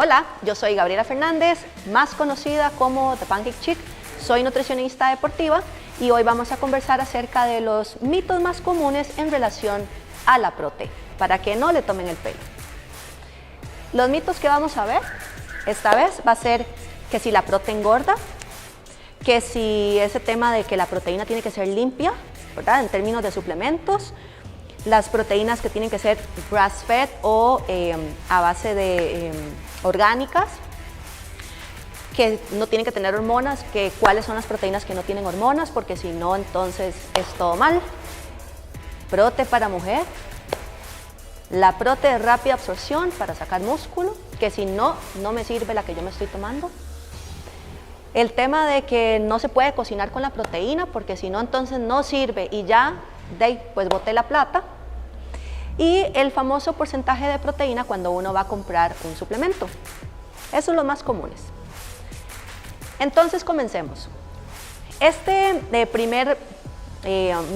Hola, yo soy Gabriela Fernández, más conocida como The Pancake Chick. Soy nutricionista deportiva y hoy vamos a conversar acerca de los mitos más comunes en relación a la prote, para que no le tomen el pelo. Los mitos que vamos a ver esta vez va a ser que si la prote engorda, que si ese tema de que la proteína tiene que ser limpia, ¿verdad? En términos de suplementos, las proteínas que tienen que ser grass-fed o a base de orgánicas, que no tienen que tener hormonas, que cuáles son las proteínas que no tienen hormonas, porque si no, entonces es todo mal. Prote para mujer, la prote de rápida absorción para sacar músculo, que si no, no me sirve la que yo me estoy tomando. El tema de que no se puede cocinar con la proteína, porque si no, entonces no sirve y ya, pues boté la plata. Y el famoso porcentaje de proteína cuando uno va a comprar un suplemento. Esos son los más comunes. Entonces comencemos. Este primer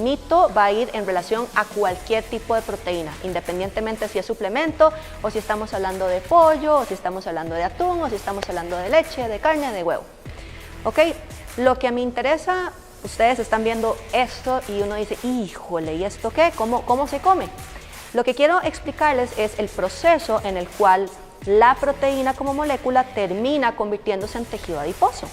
mito va a ir en relación a cualquier tipo de proteína, independientemente si es suplemento o si estamos hablando de pollo, o si estamos hablando de atún, o si estamos hablando de leche, de carne, de huevo. ¿Ok? Lo que me interesa, ustedes están viendo esto y uno dice, híjole, ¿y esto qué? ¿Cómo se come? Lo que quiero explicarles es el proceso en el cual la proteína como molécula termina convirtiéndose en tejido adiposo.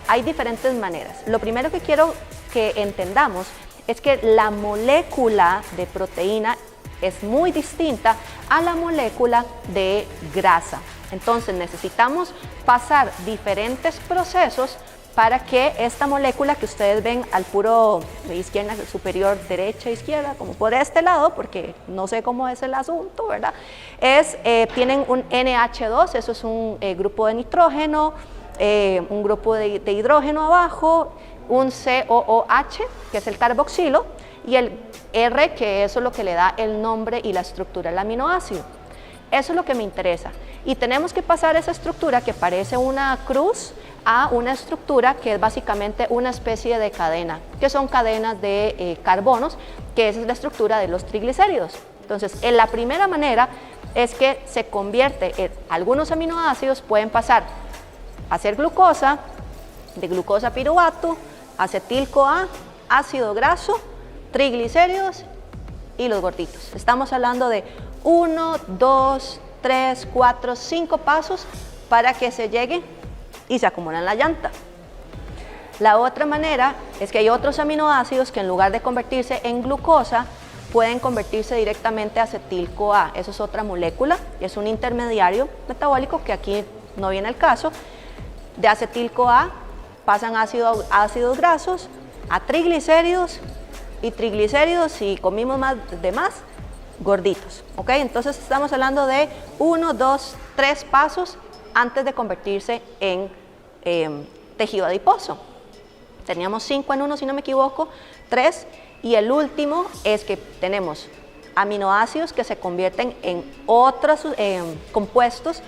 Hay diferentes maneras. Lo primero que quiero que entendamos es que la molécula de proteína es muy distinta a la molécula de grasa. Entonces necesitamos pasar diferentes procesos para que esta molécula que ustedes ven al puro de izquierda superior, derecha, izquierda, como por este lado, porque no sé cómo es el asunto, ¿verdad? Tienen un NH2, eso es un grupo de nitrógeno, un grupo de hidrógeno abajo, un COOH, que es el carboxilo, y el R, que eso es lo que le da el nombre y la estructura del aminoácido. Eso es lo que me interesa. Y tenemos que pasar esa estructura que parece una cruz a una estructura que es básicamente una especie de cadena, que son cadenas de carbonos, que esa es la estructura de los triglicéridos. Entonces, en la primera manera es que se convierte, algunos aminoácidos pueden pasar a ser glucosa, de glucosa a piruvato, acetil-CoA, ácido graso, triglicéridos y los gorditos. Estamos hablando de 1, 2, 3, 4, 5 pasos para que se llegue y se acumulan en la llanta. La otra manera es que hay otros aminoácidos que en lugar de convertirse en glucosa, pueden convertirse directamente a acetil-CoA. Eso es otra molécula, es un intermediario metabólico que aquí no viene al caso. De acetil-CoA pasan ácidos grasos a triglicéridos, y triglicéridos, si comimos más, gorditos. ¿Ok? Entonces estamos hablando de 1, 2, 3 pasos antes de convertirse en tejido adiposo. Teníamos 5 en uno, si no me equivoco, 3, y el último es que tenemos aminoácidos que se convierten en otros compuestos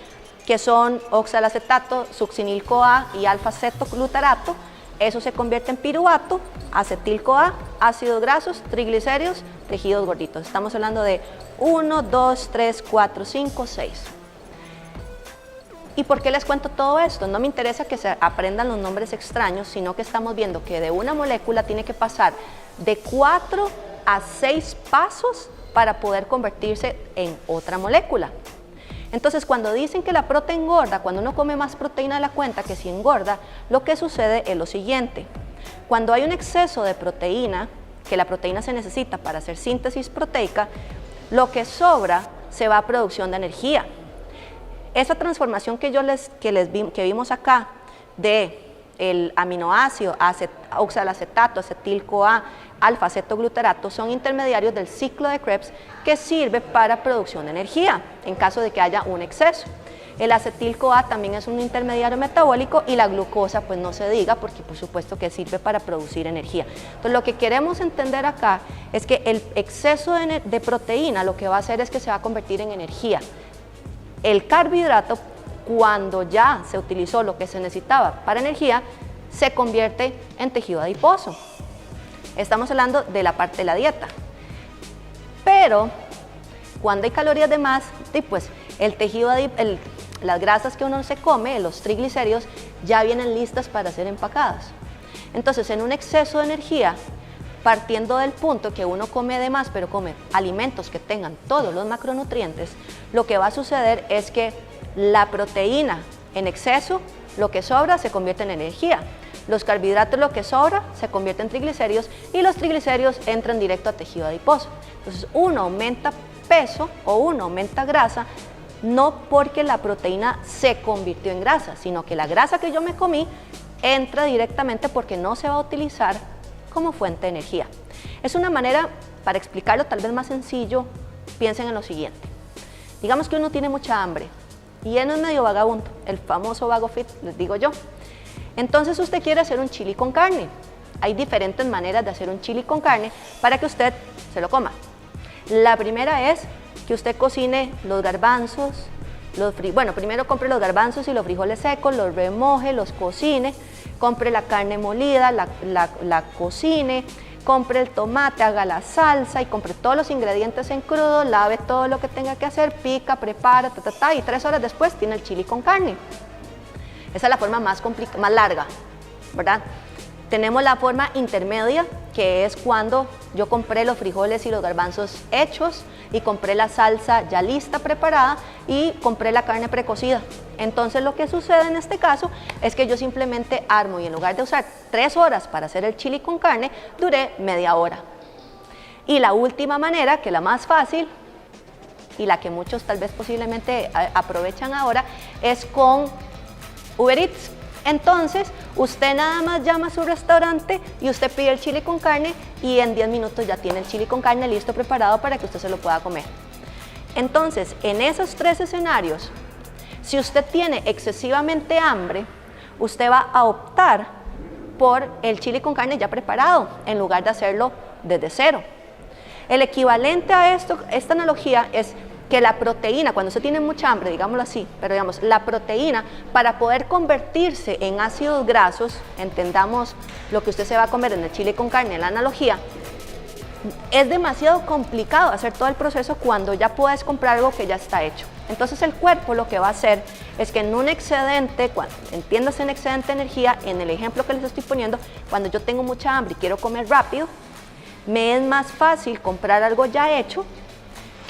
que son oxalacetato, succinil-CoA y alfa-cetoglutarato. Eso se convierte en piruvato, acetil-CoA, ácidos grasos, triglicéridos, tejidos gorditos. Estamos hablando de 1, 2, 3, 4, 5, 6. ¿Y por qué les cuento todo esto? No me interesa que se aprendan los nombres extraños, sino que estamos viendo que de una molécula tiene que pasar de 4 a 6 pasos para poder convertirse en otra molécula. Entonces, cuando dicen que la proteína engorda, cuando uno come más proteína de la cuenta, que si engorda, lo que sucede es lo siguiente. Cuando hay un exceso de proteína, que la proteína se necesita para hacer síntesis proteica, lo que sobra se va a producción de energía. Esa transformación que vimos acá de el aminoácido, oxalacetato, acetil-CoA, alfa-cetoglutarato son intermediarios del ciclo de Krebs que sirve para producción de energía en caso de que haya un exceso. El acetil-CoA también es un intermediario metabólico y la glucosa pues no se diga porque por supuesto que sirve para producir energía. Entonces lo que queremos entender acá es que el exceso de proteína lo que va a hacer es que se va a convertir en energía. El carbohidrato, cuando ya se utilizó lo que se necesitaba para energía, se convierte en tejido adiposo. Estamos hablando de la parte de la dieta. Pero cuando hay calorías de más, pues el Las grasas que uno se come, los triglicéridos, ya vienen listas para ser empacadas. Entonces, en un exceso de energía, partiendo del punto que uno come de más, pero come alimentos que tengan todos los macronutrientes, lo que va a suceder es que la proteína en exceso, lo que sobra, se convierte en energía. Los carbohidratos, lo que sobra, se convierte en triglicéridos y los triglicéridos entran directo a tejido adiposo. Entonces, uno aumenta peso o uno aumenta grasa, no porque la proteína se convirtió en grasa, sino que la grasa que yo me comí entra directamente porque no se va a utilizar como fuente de energía. Es una manera, para explicarlo tal vez más sencillo, piensen en lo siguiente. Digamos que uno tiene mucha hambre y uno es medio vagabundo, el famoso vago fit, les digo yo. Entonces usted quiere hacer un chili con carne. Hay diferentes maneras de hacer un chili con carne para que usted se lo coma. La primera es que usted cocine los garbanzos, bueno, primero compre los garbanzos y los frijoles secos, los remoje, los cocine, compre la carne molida, la cocine, compre el tomate, haga la salsa y compre todos los ingredientes en crudo, lave todo lo que tenga que hacer, pica, prepara, y 3 horas después tiene el chili con carne. Esa es la forma más larga, ¿verdad? Tenemos la forma intermedia, que es cuando yo compré los frijoles y los garbanzos hechos y compré la salsa ya lista, preparada, y compré la carne precocida. Entonces lo que sucede en este caso es que yo simplemente armo y en lugar de usar 3 horas para hacer el chili con carne, duré media hora. Y la última manera, que es la más fácil y la que muchos tal vez posiblemente aprovechan ahora, es con Uber Eats. Entonces, usted nada más llama a su restaurante y usted pide el chili con carne y en 10 minutos ya tiene el chili con carne listo, preparado para que usted se lo pueda comer. Entonces, en esos 3 escenarios, si usted tiene excesivamente hambre, usted va a optar por el chili con carne ya preparado, en lugar de hacerlo desde cero. El equivalente a esta analogía es que la proteína, cuando usted tiene mucha hambre, digámoslo así, pero digamos, la proteína, para poder convertirse en ácidos grasos, entendamos lo que usted se va a comer en el chile con carne, en la analogía, es demasiado complicado hacer todo el proceso cuando ya puedes comprar algo que ya está hecho. Entonces el cuerpo lo que va a hacer es que en un excedente, entiéndase en excedente de energía, en el ejemplo que les estoy poniendo, cuando yo tengo mucha hambre y quiero comer rápido, me es más fácil comprar algo ya hecho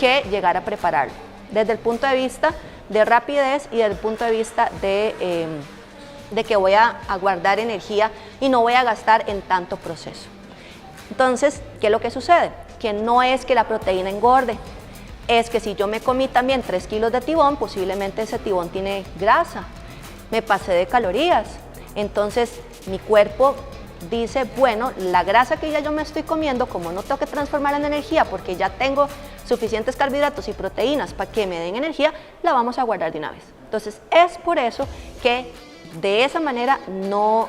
que llegar a prepararlo, desde el punto de vista de rapidez y desde el punto de vista de que voy a guardar energía y no voy a gastar en tanto proceso. Entonces, ¿qué es lo que sucede? Que no es que la proteína engorde, es que si yo me comí también 3 kilos de tibón, posiblemente ese tibón tiene grasa, me pasé de calorías, entonces mi cuerpo dice, bueno, la grasa que ya yo me estoy comiendo, como no tengo que transformarla en energía porque ya tengo suficientes carbohidratos y proteínas para que me den energía, la vamos a guardar de una vez. Entonces es por eso que de esa manera no,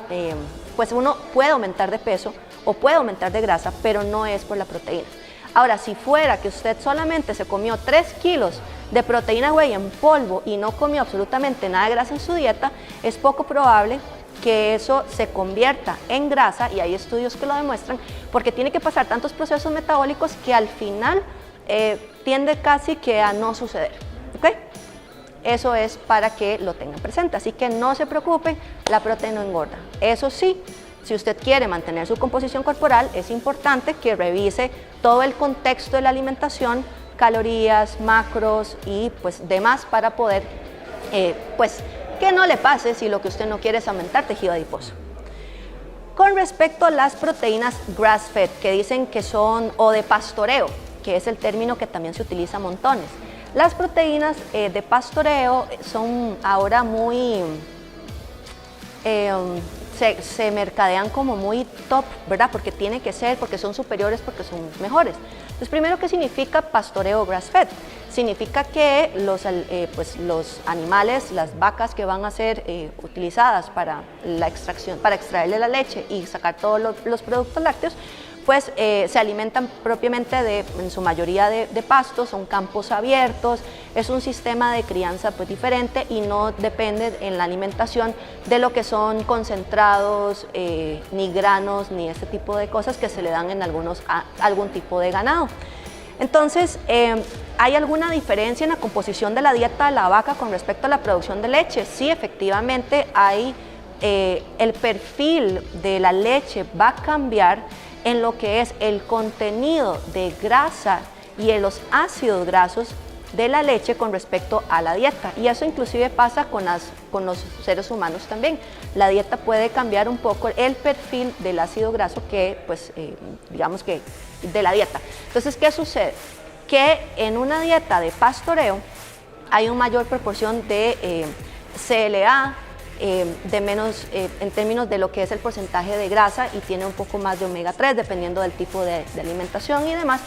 pues uno puede aumentar de peso o puede aumentar de grasa, pero no es por la proteína. Ahora, si fuera que usted solamente se comió 3 kilos de proteína whey en polvo y no comió absolutamente nada de grasa en su dieta, es poco probable que eso se convierta en grasa, y hay estudios que lo demuestran, porque tiene que pasar tantos procesos metabólicos que al final tiende casi que a no suceder, ¿ok? Eso es para que lo tengan presente, así que no se preocupen, la proteína no engorda. Eso sí, si usted quiere mantener su composición corporal, es importante que revise todo el contexto de la alimentación, calorías, macros y pues demás para poder pues que no le pase si lo que usted no quiere es aumentar tejido adiposo. Con respecto a las proteínas grass-fed, que dicen que son, o de pastoreo, que es el término que también se utiliza montones. Las proteínas de pastoreo son ahora muy, se mercadean como muy top, ¿verdad? Porque tiene que ser, porque son superiores, porque son mejores. Entonces, primero, ¿qué significa pastoreo grass-fed? Significa que los animales, las vacas que van a ser utilizadas para la extracción, para extraerle la leche y sacar todos los productos lácteos, pues se alimentan propiamente en su mayoría de pastos, son campos abiertos, es un sistema de crianza pues diferente y no depende en la alimentación de lo que son concentrados, ni granos, ni ese tipo de cosas que se le dan en algún tipo de ganado. Entonces, ¿hay alguna diferencia en la composición de la dieta de la vaca con respecto a la producción de leche? Sí, efectivamente hay, el perfil de la leche va a cambiar en lo que es el contenido de grasa y en los ácidos grasos de la leche con respecto a la dieta, y eso inclusive pasa con los seres humanos también. La dieta puede cambiar un poco el perfil del ácido graso que, pues, digamos que de la dieta. Entonces, ¿qué sucede? Que en una dieta de pastoreo hay una mayor proporción de CLA, de menos en términos de lo que es el porcentaje de grasa, y tiene un poco más de omega 3 dependiendo del tipo de alimentación y demás,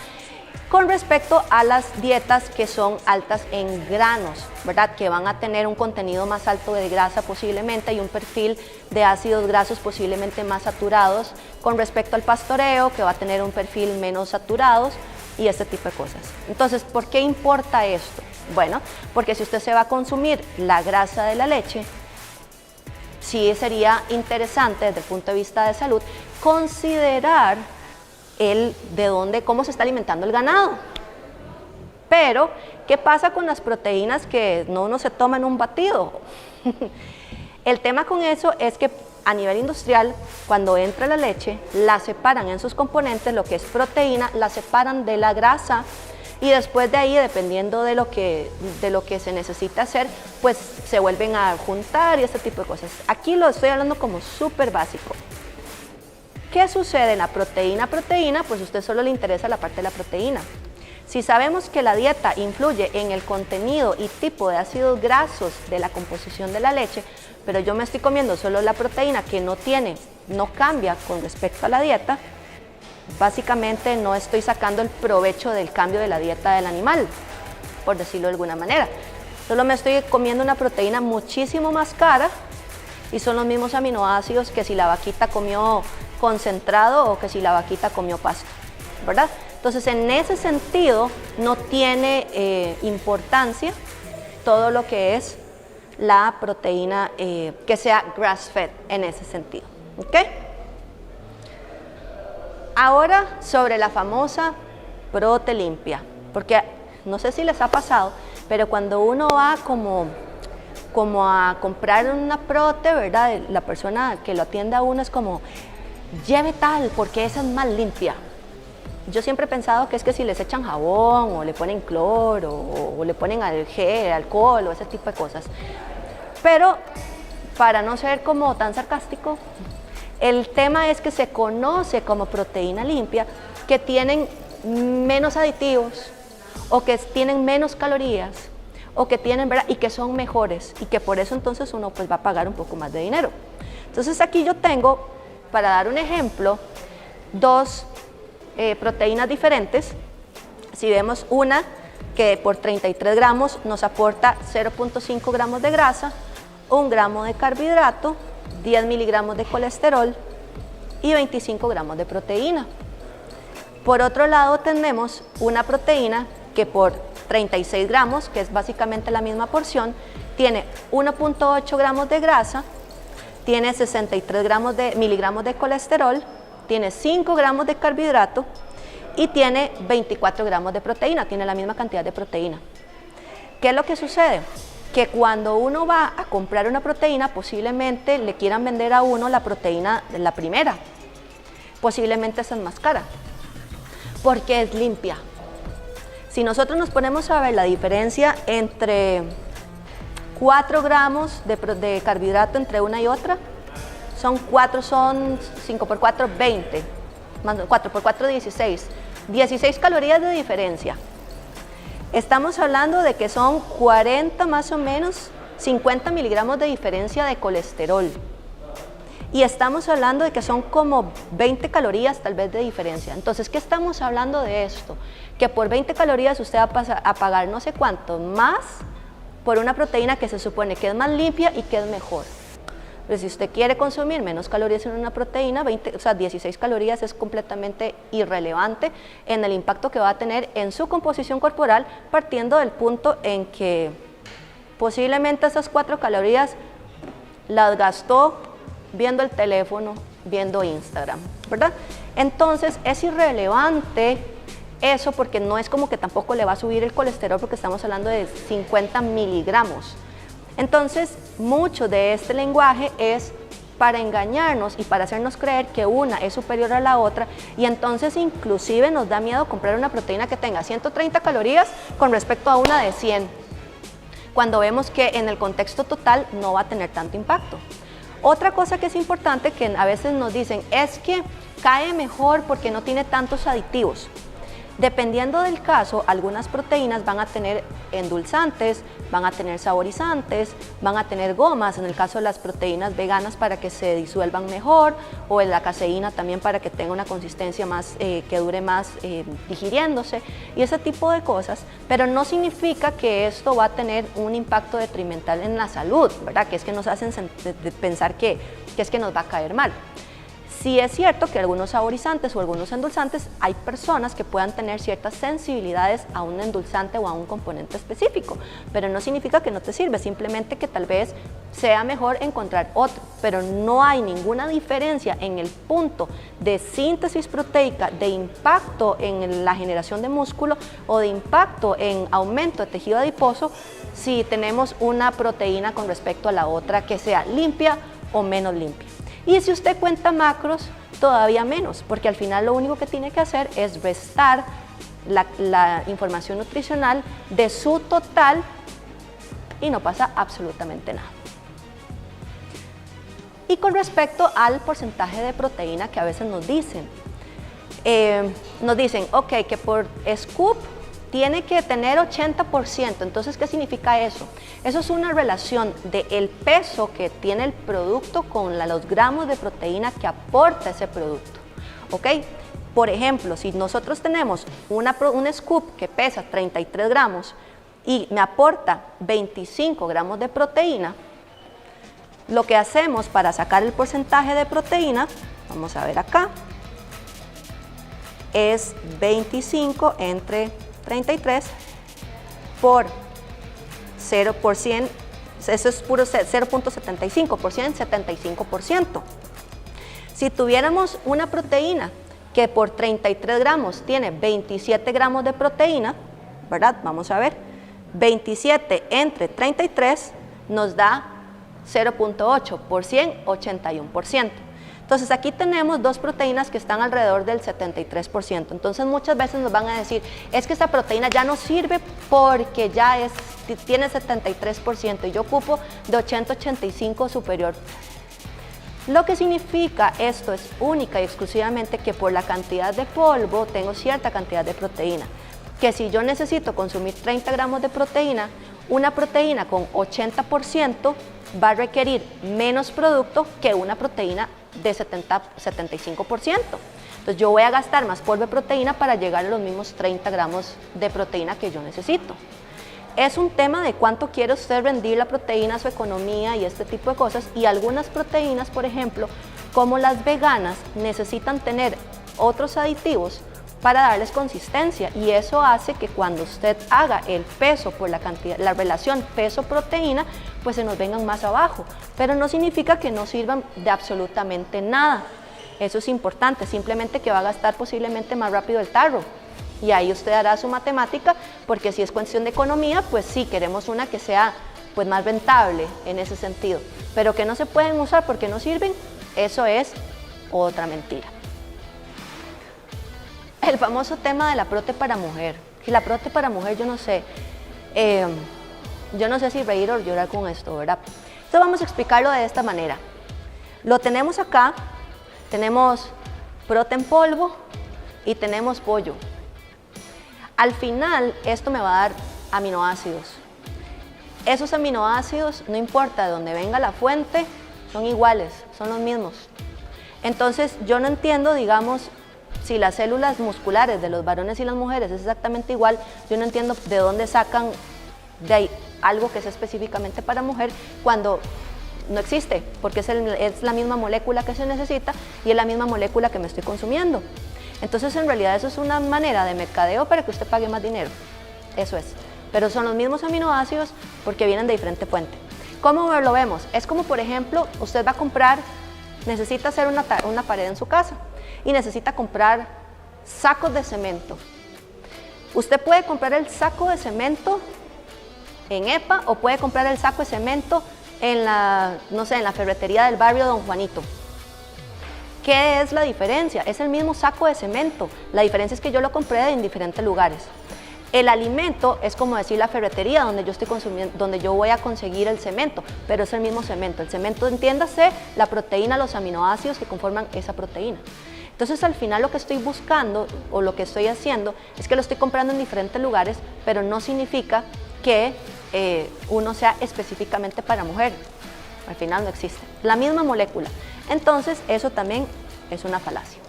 con respecto a las dietas que son altas en granos, ¿verdad? Que van a tener un contenido más alto de grasa posiblemente y un perfil de ácidos grasos posiblemente más saturados, con respecto al pastoreo, que va a tener un perfil menos saturados y este tipo de cosas. Entonces, ¿por qué importa esto? Bueno, porque si usted se va a consumir la grasa de la leche, sí sería interesante desde el punto de vista de salud considerar cómo se está alimentando el ganado. Pero, ¿qué pasa con las proteínas que no se toman en un batido? El tema con eso es que a nivel industrial, cuando entra la leche, la separan en sus componentes, lo que es proteína, la separan de la grasa, y después de ahí, dependiendo de lo que se necesita hacer, pues se vuelven a juntar y este tipo de cosas. Aquí lo estoy hablando como súper básico. ¿Qué sucede en la proteína? Pues a usted solo le interesa la parte de la proteína. Si sabemos que la dieta influye en el contenido y tipo de ácidos grasos de la composición de la leche, pero yo me estoy comiendo solo la proteína que no cambia con respecto a la dieta, básicamente no estoy sacando el provecho del cambio de la dieta del animal, por decirlo de alguna manera. Solo me estoy comiendo una proteína muchísimo más cara y son los mismos aminoácidos que si la vaquita comió concentrado o que si la vaquita comió pasto, ¿verdad? Entonces, en ese sentido, no tiene importancia todo lo que es la proteína que sea grass-fed en ese sentido, ¿ok? Ahora, sobre la famosa prote limpia, porque no sé si les ha pasado, pero cuando uno va como a comprar una prote, ¿verdad? La persona que lo atiende a uno es como, lleve tal, porque esa es más limpia. Yo siempre he pensado que es que si les echan jabón, o le ponen cloro, o le ponen alcohol, o ese tipo de cosas. Pero, para no ser como tan sarcástico, el tema es que se conoce como proteína limpia, que tienen menos aditivos, o que tienen menos calorías, o que tienen, ¿verdad? Y que son mejores, y que por eso entonces uno pues va a pagar un poco más de dinero. Entonces aquí yo tengo, para dar un ejemplo, dos proteínas diferentes. Si vemos una que por 33 gramos nos aporta 0.5 gramos de grasa, 1 gramo de carbohidrato, 10 miligramos de colesterol y 25 gramos de proteína. Por otro lado tenemos una proteína que por 36 gramos, que es básicamente la misma porción, tiene 1.8 gramos de grasa, tiene 63 miligramos de colesterol, tiene 5 gramos de carbohidrato y tiene 24 gramos de proteína, tiene la misma cantidad de proteína. ¿Qué es lo que sucede? Que cuando uno va a comprar una proteína, posiblemente le quieran vender a uno la proteína de la primera, posiblemente esa es más cara, porque es limpia. Si nosotros nos ponemos a ver la diferencia entre 4 gramos de carbohidrato entre una y otra, son 5 por 4, 20, más 4 por 4, 16 calorías de diferencia. Estamos hablando de que son 40 más o menos, 50 miligramos de diferencia de colesterol. Y estamos hablando de que son como 20 calorías tal vez de diferencia. Entonces, ¿qué estamos hablando de esto? Que por 20 calorías usted va a pagar no sé cuánto más por una proteína que se supone que es más limpia y que es mejor. Pero si usted quiere consumir menos calorías en una proteína, 16 calorías es completamente irrelevante en el impacto que va a tener en su composición corporal, partiendo del punto en que posiblemente esas 4 calorías las gastó viendo el teléfono, viendo Instagram, ¿verdad? Entonces es irrelevante Eso porque no es como que tampoco le va a subir el colesterol, porque estamos hablando de 50 miligramos. Entonces, mucho de este lenguaje es para engañarnos y para hacernos creer que una es superior a la otra, y entonces inclusive nos da miedo comprar una proteína que tenga 130 calorías con respecto a una de 100, cuando vemos que en el contexto total no va a tener tanto impacto. Otra cosa que es importante, que a veces nos dicen, es que cae mejor porque no tiene tantos aditivos. Dependiendo del caso, algunas proteínas van a tener endulzantes, van a tener saborizantes, van a tener gomas, en el caso de las proteínas veganas para que se disuelvan mejor, o en la caseína también para que tenga una consistencia más, que dure más digiriéndose, y ese tipo de cosas, pero no significa que esto va a tener un impacto detrimental en la salud, ¿verdad? Que es que nos hacen pensar que es que nos va a caer mal. Sí es cierto que algunos saborizantes o algunos endulzantes, hay personas que puedan tener ciertas sensibilidades a un endulzante o a un componente específico, pero no significa que no te sirve, simplemente que tal vez sea mejor encontrar otro, pero no hay ninguna diferencia en el punto de síntesis proteica, de impacto en la generación de músculo o de impacto en aumento de tejido adiposo si tenemos una proteína con respecto a la otra que sea limpia o menos limpia. Y si usted cuenta macros, todavía menos, porque al final lo único que tiene que hacer es restar la información nutricional de su total y no pasa absolutamente nada. Y con respecto al porcentaje de proteína que a veces nos dicen, ok, que por scoop tiene que tener 80%, entonces ¿qué significa eso? Eso es una relación del peso que tiene el producto con los gramos de proteína que aporta ese producto, ¿ok? Por ejemplo, si nosotros tenemos un scoop que pesa 33 gramos y me aporta 25 gramos de proteína, lo que hacemos para sacar el porcentaje de proteína, vamos a ver acá, es 25 entre 33 por 0%, eso es puro 0.75%, 75%. Si tuviéramos una proteína que por 33 gramos tiene 27 gramos de proteína, ¿verdad? Vamos a ver, 27 entre 33 nos da 0.8 por 100, 81%. Entonces aquí tenemos dos proteínas que están alrededor del 73%. Entonces muchas veces nos van a decir, es que esta proteína ya no sirve porque ya tiene 73% y yo ocupo de 80-85 superior. Lo que significa esto es única y exclusivamente que por la cantidad de polvo tengo cierta cantidad de proteína. Que si yo necesito consumir 30 gramos de proteína, una proteína con 80% va a requerir menos producto que una proteína de 75%. Entonces yo voy a gastar más polvo de proteína para llegar a los mismos 30 gramos de proteína que yo necesito. Es un tema de cuánto quiere usted rendir la proteína, su economía y este tipo de cosas, y algunas proteínas, por ejemplo, como las veganas, necesitan tener otros aditivos para darles consistencia, y eso hace que cuando usted haga el peso por la cantidad, la relación peso-proteína, pues se nos vengan más abajo, pero no significa que no sirvan de absolutamente nada. Eso es importante, simplemente que va a gastar posiblemente más rápido el tarro, y ahí usted hará su matemática, porque si es cuestión de economía, pues sí, queremos una que sea pues más rentable en ese sentido, pero que no se pueden usar porque no sirven, eso es otra mentira. El famoso tema de la prote para mujer. Y la prote para mujer, yo no sé si reír o llorar con esto, ¿verdad? Entonces vamos a explicarlo de esta manera. Lo tenemos acá, tenemos prote en polvo y tenemos pollo. Al final, esto me va a dar aminoácidos. Esos aminoácidos, no importa de dónde venga la fuente, son iguales, son los mismos. Entonces, yo no entiendo, digamos, si las células musculares de los varones y las mujeres es exactamente igual, yo no entiendo de dónde sacan de ahí algo que es específicamente para mujer cuando no existe, porque es la misma molécula que se necesita y es la misma molécula que me estoy consumiendo. Entonces, en realidad, eso es una manera de mercadeo para que usted pague más dinero. Eso es. Pero son los mismos aminoácidos porque vienen de diferente fuente. ¿Cómo lo vemos? Es como, por ejemplo, usted va a comprar, necesita hacer una pared en su casa y necesita comprar sacos de cemento. Usted puede comprar el saco de cemento en EPA o puede comprar el saco de cemento en la, no sé, en la ferretería del barrio Don Juanito. ¿Qué es la diferencia? Es el mismo saco de cemento. La diferencia es que yo lo compré en diferentes lugares. El alimento es como decir la ferretería donde yo estoy consumiendo, donde yo voy a conseguir el cemento, pero es el mismo cemento. El cemento, entiéndase, la proteína, los aminoácidos que conforman esa proteína. Entonces, al final lo que estoy buscando o lo que estoy haciendo es que lo estoy comprando en diferentes lugares, pero no significa que uno sea específicamente para mujer. Al final no existe. La misma molécula. Entonces, eso también es una falacia.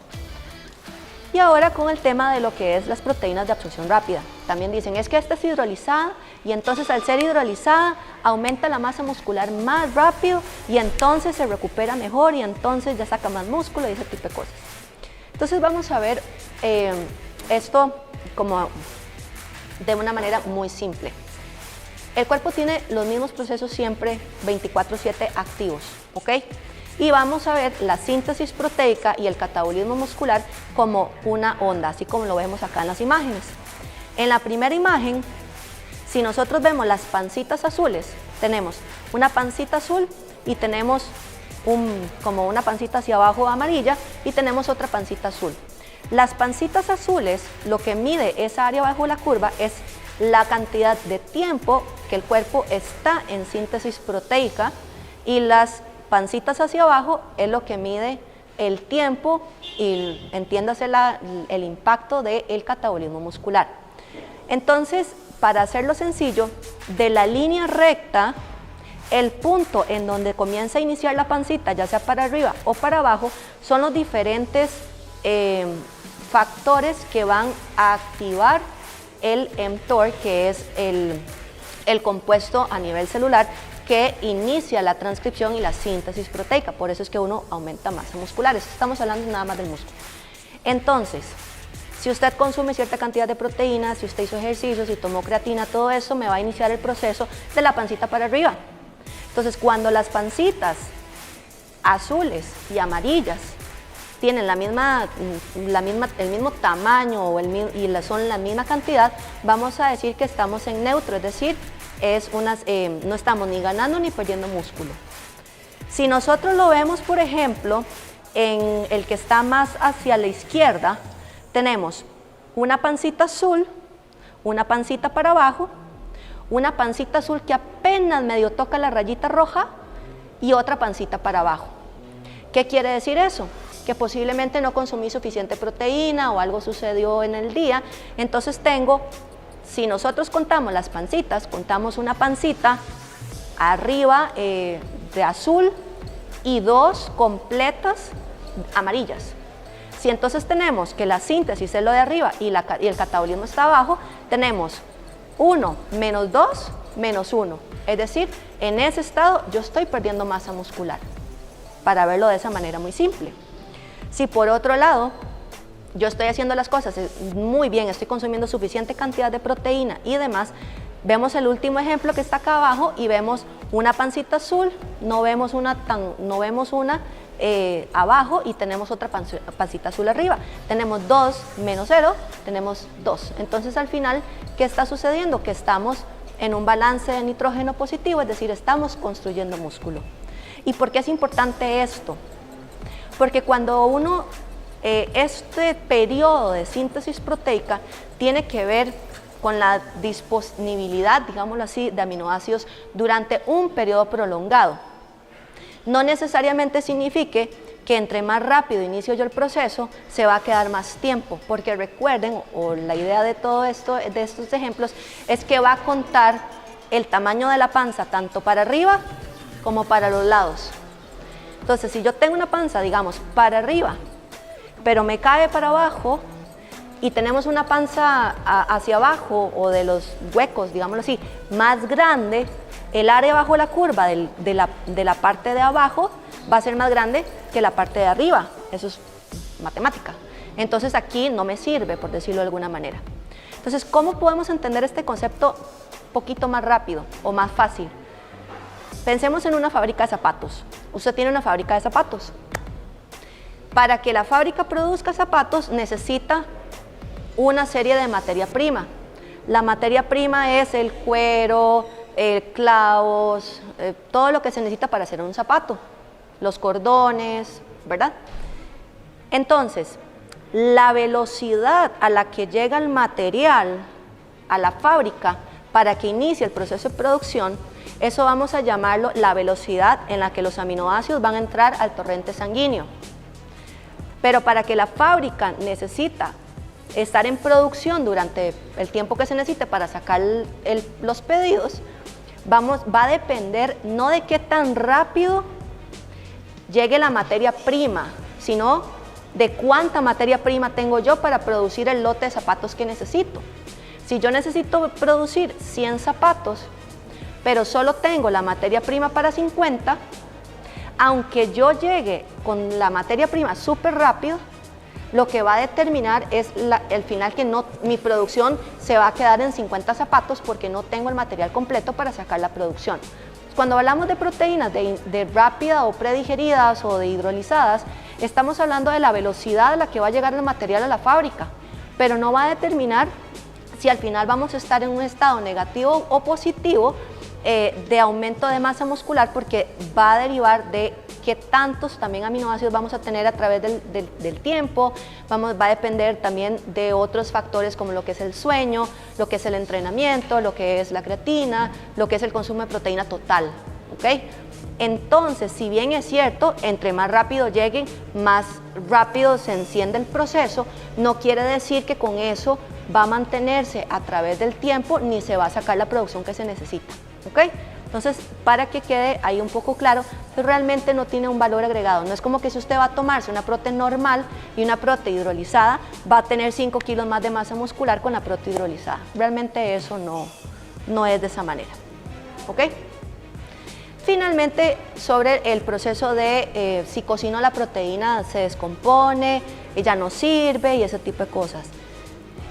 Y ahora con el tema de lo que es las proteínas de absorción rápida. También dicen, es que esta es hidrolizada y entonces al ser hidrolizada aumenta la masa muscular más rápido y entonces se recupera mejor y entonces ya saca más músculo y ese tipo de cosas. Entonces vamos a ver esto como de una manera muy simple. El cuerpo tiene los mismos procesos siempre 24/7 activos, ¿ok? Y vamos a ver la síntesis proteica y el catabolismo muscular como una onda, así como lo vemos acá en las imágenes. En la primera imagen, si nosotros vemos las pancitas azules, tenemos una pancita azul y tenemos como una pancita hacia abajo amarilla y tenemos otra pancita azul. Las pancitas azules, lo que mide esa área bajo la curva es la cantidad de tiempo que el cuerpo está en síntesis proteica y las pancitas hacia abajo es lo que mide el tiempo y entiéndase el impacto del catabolismo muscular. Entonces, para hacerlo sencillo, de la línea recta, el punto en donde comienza a iniciar la pancita, ya sea para arriba o para abajo, son los diferentes factores que van a activar el mTOR, que es el compuesto a nivel celular que inicia la transcripción y la síntesis proteica. Por eso es que uno aumenta masa muscular. Estamos hablando nada más del músculo. Entonces, si usted consume cierta cantidad de proteínas, si usted hizo ejercicio, si tomó creatina, todo eso me va a iniciar el proceso de la pancita para arriba. Entonces, cuando las pancitas azules y amarillas tienen el mismo tamaño y son la misma cantidad, vamos a decir que estamos en neutro, es decir, no estamos ni ganando ni perdiendo músculo. Si nosotros lo vemos, por ejemplo, en el que está más hacia la izquierda, tenemos una pancita azul, una pancita para abajo, una pancita azul que apenas medio toca la rayita roja y otra pancita para abajo. ¿Qué quiere decir eso? Que posiblemente no consumí suficiente proteína o algo sucedió en el día. Entonces si nosotros contamos las pancitas, contamos una pancita arriba de azul y dos completas amarillas. Si entonces tenemos que la síntesis es lo de arriba y el catabolismo está abajo, tenemos 1 menos 2 menos 1. Es decir, en ese estado yo estoy perdiendo masa muscular, para verlo de esa manera muy simple. Si por otro lado yo estoy haciendo las cosas muy bien, estoy consumiendo suficiente cantidad de proteína y demás, vemos el último ejemplo que está acá abajo y vemos una pancita azul, no vemos una abajo y tenemos otra pancita azul arriba. Tenemos 2 menos 0, tenemos 2. Entonces al final, ¿qué está sucediendo? Que estamos en un balance de nitrógeno positivo, es decir, estamos construyendo músculo. ¿Y por qué es importante esto? Porque cuando uno, este periodo de síntesis proteica tiene que ver con la disponibilidad, digámoslo así, de aminoácidos durante un periodo prolongado. No necesariamente signifique que entre más rápido inicio yo el proceso, se va a quedar más tiempo, porque recuerden, o la idea de todo esto, de estos ejemplos, es que va a contar el tamaño de la panza tanto para arriba como para los lados. Entonces, si yo tengo una panza, digamos, para arriba, pero me cae para abajo, y tenemos una panza hacia abajo o de los huecos, digámoslo así, más grande, el área bajo la curva de la parte de abajo va a ser más grande que la parte de arriba. Eso es matemática. Entonces aquí no me sirve, por decirlo de alguna manera. Entonces, ¿cómo podemos entender este concepto un poquito más rápido o más fácil? Pensemos en una fábrica de zapatos. Usted tiene una fábrica de zapatos. Para que la fábrica produzca zapatos necesita una serie de materia prima. La materia prima es el cuero, clavos, todo lo que se necesita para hacer un zapato, los cordones, ¿verdad? Entonces, la velocidad a la que llega el material a la fábrica para que inicie el proceso de producción, eso vamos a llamarlo la velocidad en la que los aminoácidos van a entrar al torrente sanguíneo. Pero para que la fábrica necesita estar en producción durante el tiempo que se necesite para sacar los pedidos, va a depender no de qué tan rápido llegue la materia prima, sino de cuánta materia prima tengo yo para producir el lote de zapatos que necesito. Si yo necesito producir 100 zapatos, pero solo tengo la materia prima para 50, aunque yo llegue con la materia prima súper rápido, lo que va a determinar es el final que mi producción se va a quedar en 50 zapatos porque no tengo el material completo para sacar la producción. Cuando hablamos de proteínas de rápida o predigeridas o de hidrolizadas, estamos hablando de la velocidad a la que va a llegar el material a la fábrica, pero no va a determinar si al final vamos a estar en un estado negativo o positivo de aumento de masa muscular, porque va a derivar de qué tantos también aminoácidos vamos a tener a través del tiempo, va a depender también de otros factores como lo que es el sueño, lo que es el entrenamiento, lo que es la creatina, lo que es el consumo de proteína total, ¿ok? Entonces, si bien es cierto, entre más rápido lleguen, más rápido se enciende el proceso, no quiere decir que con eso va a mantenerse a través del tiempo ni se va a sacar la producción que se necesita, ¿ok? Entonces, para que quede ahí un poco claro, realmente no tiene un valor agregado. No es como que si usted va a tomarse una prote normal y una prote hidrolizada, va a tener 5 kilos más de masa muscular con la prote hidrolizada. Realmente eso no es de esa manera, ¿ok? Finalmente, sobre el proceso de si cocino la proteína se descompone, ya no sirve y ese tipo de cosas.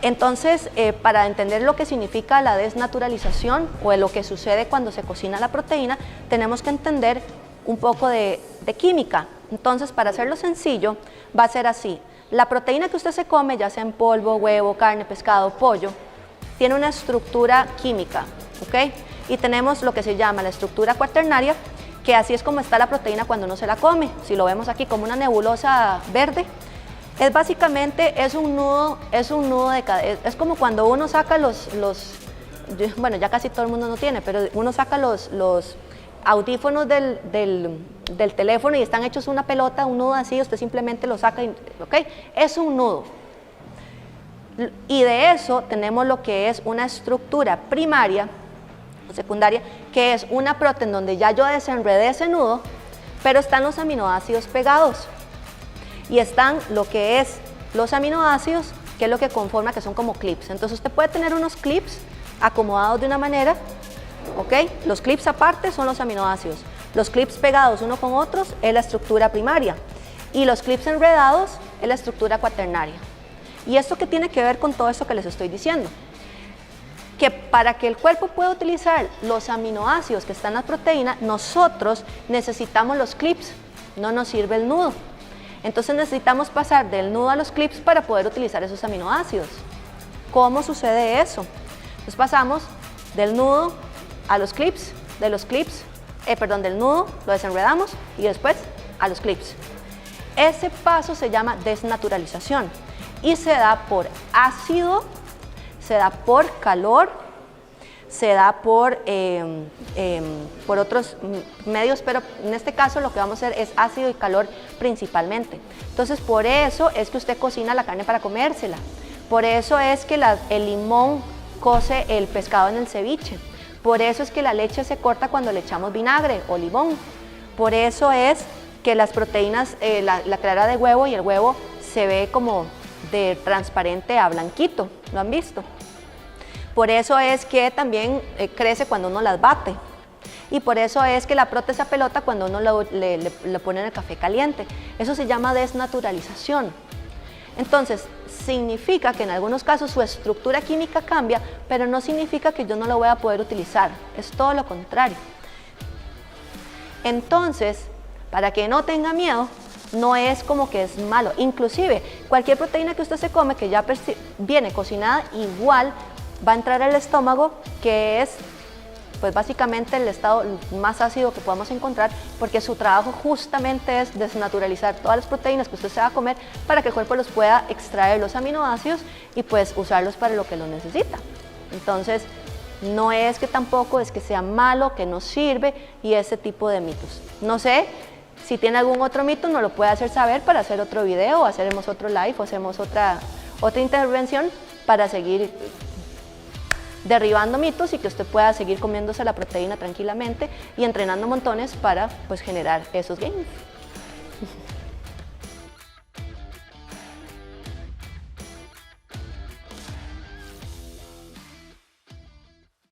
Entonces, para entender lo que significa la desnaturalización o lo que sucede cuando se cocina la proteína, tenemos que entender un poco de química. Entonces, para hacerlo sencillo, va a ser así. La proteína que usted se come, ya sea en polvo, huevo, carne, pescado, pollo, tiene una estructura química, ¿ok? Y tenemos lo que se llama la estructura cuaternaria, que así es como está la proteína cuando uno se la come. Si lo vemos aquí como una nebulosa verde, es básicamente un nudo de cadena. Es como cuando uno saca bueno, ya casi todo el mundo no tiene, pero uno saca los audífonos del teléfono y están hechos una pelota, un nudo así, usted simplemente lo saca, ¿ok? Es un nudo. Y de eso tenemos lo que es una estructura primaria o secundaria, que es una proteína donde ya yo desenredé ese nudo, pero están los aminoácidos pegados. Y están lo que es los aminoácidos, que es lo que conforma, que son como clips. Entonces usted puede tener unos clips acomodados de una manera, ¿ok? Los clips aparte son los aminoácidos. Los clips pegados uno con otros es la estructura primaria. Y los clips enredados es la estructura cuaternaria. ¿Y esto qué tiene que ver con todo esto que les estoy diciendo? Que para que el cuerpo pueda utilizar los aminoácidos que están en la proteína, nosotros necesitamos los clips, no nos sirve el nudo. Entonces necesitamos pasar del nudo a los clips para poder utilizar esos aminoácidos. ¿Cómo sucede eso? Entonces pasamos del nudo a los clips, del nudo lo desenredamos y después a los clips. Ese paso se llama desnaturalización y se da por ácido, se da por calor, se da por otros medios, pero en este caso lo que vamos a hacer es ácido y calor principalmente. Entonces, por eso es que usted cocina la carne para comérsela. Por eso es que el limón cose el pescado en el ceviche. Por eso es que la leche se corta cuando le echamos vinagre o limón. Por eso es que las proteínas, la clara de huevo y el huevo se ve como de transparente a blanquito. ¿Lo han visto? Por eso es que también crece cuando uno las bate. Y por eso es que la prote esa pelota cuando uno le pone en el café caliente. Eso se llama desnaturalización. Entonces, significa que en algunos casos su estructura química cambia, pero no significa que yo no lo voy a poder utilizar. Es todo lo contrario. Entonces, para que no tenga miedo, no es como que es malo. Inclusive, cualquier proteína que usted se come que ya viene cocinada, igual va a entrar al estómago, que es pues básicamente el estado más ácido que podemos encontrar, porque su trabajo justamente es desnaturalizar todas las proteínas que usted se va a comer para que el cuerpo los pueda extraer los aminoácidos y pues usarlos para lo que lo necesita. Entonces, no es que tampoco es que sea malo, que no sirve y ese tipo de mitos. No sé si tiene algún otro mito, nos lo puede hacer saber para hacer otro video, o hacemos otro live, o hacemos otra intervención para seguir derribando mitos y que usted pueda seguir comiéndose la proteína tranquilamente y entrenando montones para pues generar esos gains.